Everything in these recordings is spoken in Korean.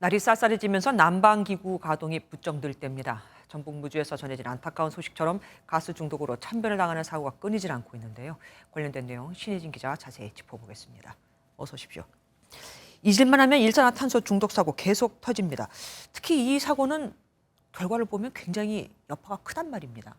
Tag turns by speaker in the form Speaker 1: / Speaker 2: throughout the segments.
Speaker 1: 날이 쌀쌀해지면서 난방기구 가동이 부쩍 늘 때입니다. 전북 무주에서 전해진 안타까운 소식처럼 가스 중독으로 참변을 당하는 사고가 끊이질 않고 있는데요. 관련된 내용 신혜진 기자가 자세히 짚어보겠습니다. 어서 오십시오. 잊을만 하면 일산화탄소 중독 사고 계속 터집니다. 특히 이 사고는 결과를 보면 굉장히 여파가 크단 말입니다.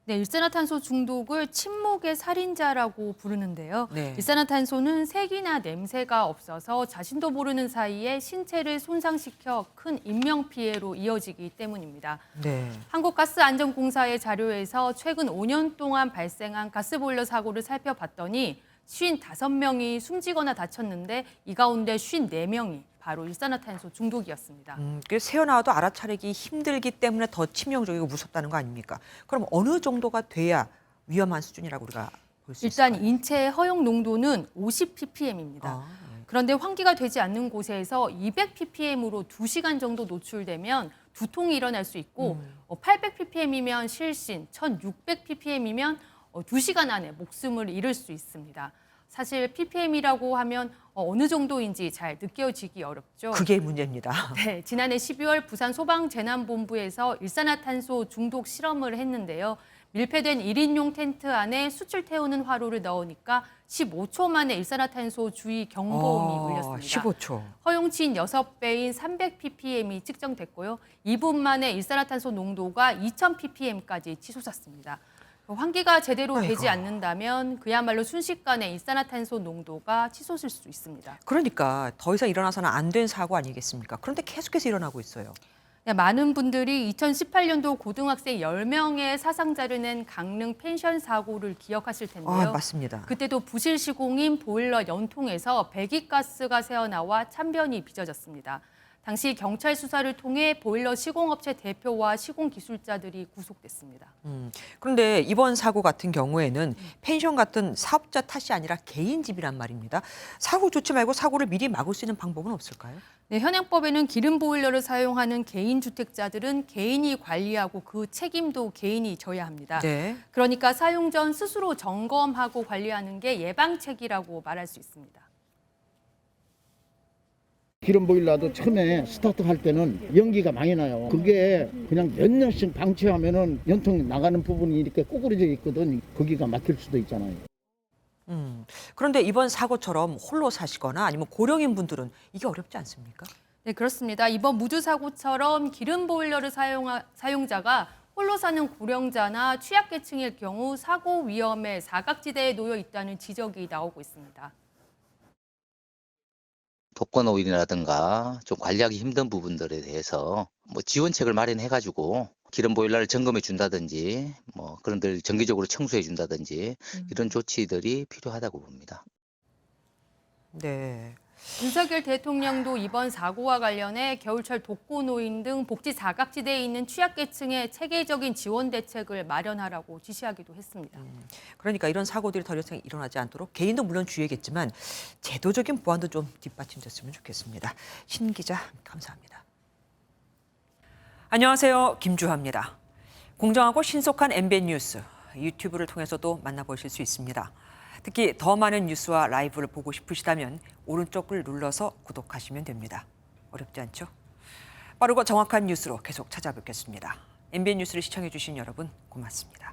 Speaker 2: 네, 일산화탄소 중독을 침묵의 살인자라고 부르는데요.
Speaker 1: 네.
Speaker 2: 일산화탄소는 색이나 냄새가 없어서 자신도 모르는 사이에 신체를 손상시켜 큰 인명피해로 이어지기 때문입니다.
Speaker 1: 네.
Speaker 2: 한국가스안전공사의 자료에서 최근 5년 동안 발생한 가스보일러 사고를 살펴봤더니 55명이 숨지거나 다쳤는데 이 가운데 54명이 바로 일산화탄소 중독이었습니다.
Speaker 1: 새어나와도 알아차리기 힘들기 때문에 더 치명적이고 무섭다는 거 아닙니까? 그럼 어느 정도가 돼야 위험한 수준이라고 우리가 볼 수 있을까요?
Speaker 2: 일단 인체의 허용 농도는 50ppm입니다.
Speaker 1: 네.
Speaker 2: 그런데 환기가 되지 않는 곳에서 200ppm으로 2시간 정도 노출되면 두통이 일어날 수 있고 800ppm이면 실신, 1600ppm이면 2시간 안에 목숨을 잃을 수 있습니다. 사실 ppm이라고 하면 어느 정도인지 잘 느껴지기 어렵죠.
Speaker 1: 그게 문제입니다.
Speaker 2: 네, 지난해 12월 부산 소방재난본부에서 일산화탄소 중독 실험을 했는데요. 밀폐된 1인용 텐트 안에 수출 태우는 화로를 넣으니까 15초 만에 일산화탄소 주의 경보음이 울렸습니다.
Speaker 1: 15초.
Speaker 2: 허용치인 6배인 300ppm이 측정됐고요. 2분 만에 일산화탄소 농도가 2000ppm까지 치솟았습니다. 환기가 제대로 되지 않는다면 그야말로 순식간에 일산화탄소 농도가 치솟을 수 있습니다.
Speaker 1: 그러니까 더 이상 일어나서는 안 된 사고 아니겠습니까? 그런데 계속해서 일어나고 있어요.
Speaker 2: 네, 많은 분들이 2018년도 고등학생 10명의 사상자를 낸 강릉 펜션 사고를 기억하실 텐데요.
Speaker 1: 맞습니다.
Speaker 2: 그때도 부실 시공인 보일러 연통에서 배기가스가 새어나와 참변이 빚어졌습니다. 당시 경찰 수사를 통해 보일러 시공업체 대표와 시공 기술자들이 구속됐습니다.
Speaker 1: 그런데 이번 사고 같은 경우에는 펜션 같은 사업자 탓이 아니라 개인 집이란 말입니다. 사고 좋지 말고 사고를 미리 막을 수 있는 방법은 없을까요?
Speaker 2: 네, 현행법에는 기름 보일러를 사용하는 개인 주택자들은 개인이 관리하고 그 책임도 개인이 져야 합니다.
Speaker 1: 네.
Speaker 2: 그러니까 사용 전 스스로 점검하고 관리하는 게 예방책이라고 말할 수 있습니다.
Speaker 3: 기름 보일러도 처음에 스타트할 때는 연기가 많이 나요. 그게 그냥 몇 년씩 방치하면은 연통 나가는 부분이 이렇게 꼬꾸라져 있거든. 거기가 막힐 수도 있잖아요.
Speaker 1: 그런데 이번 사고처럼 홀로 사시거나 아니면 고령인 분들은 이게 어렵지 않습니까?
Speaker 2: 네, 그렇습니다. 이번 무주 사고처럼 기름 보일러를 사용자가 홀로 사는 고령자나 취약계층일 경우 사고 위험에 사각지대에 놓여 있다는 지적이 나오고 있습니다.
Speaker 4: 독거노인이라든가 좀 관리하기 힘든 부분들에 대해서 지원책을 마련해가지고 기름 보일러를 점검해 준다든지 그런 들 정기적으로 청소해 준다든지 이런 조치들이 필요하다고 봅니다.
Speaker 1: 네.
Speaker 2: 윤석열 대통령도 이번 사고와 관련해 겨울철 독거노인 등 복지 사각지대에 있는 취약계층의 체계적인 지원 대책을 마련하라고 지시하기도 했습니다.
Speaker 1: 그러니까 이런 사고들이 더 이상 일어나지 않도록 개인도 물론 주의겠지만 제도적인 보완도 좀 뒷받침됐으면 좋겠습니다. 신 기자 감사합니다. 안녕하세요. 김주하입니다. 공정하고 신속한 MBN 뉴스 유튜브를 통해서도 만나보실 수 있습니다. 특히 더 많은 뉴스와 라이브를 보고 싶으시다면 오른쪽을 눌러서 구독하시면 됩니다. 어렵지 않죠? 빠르고 정확한 뉴스로 계속 찾아뵙겠습니다. MBN 뉴스를 시청해 주신 여러분 고맙습니다.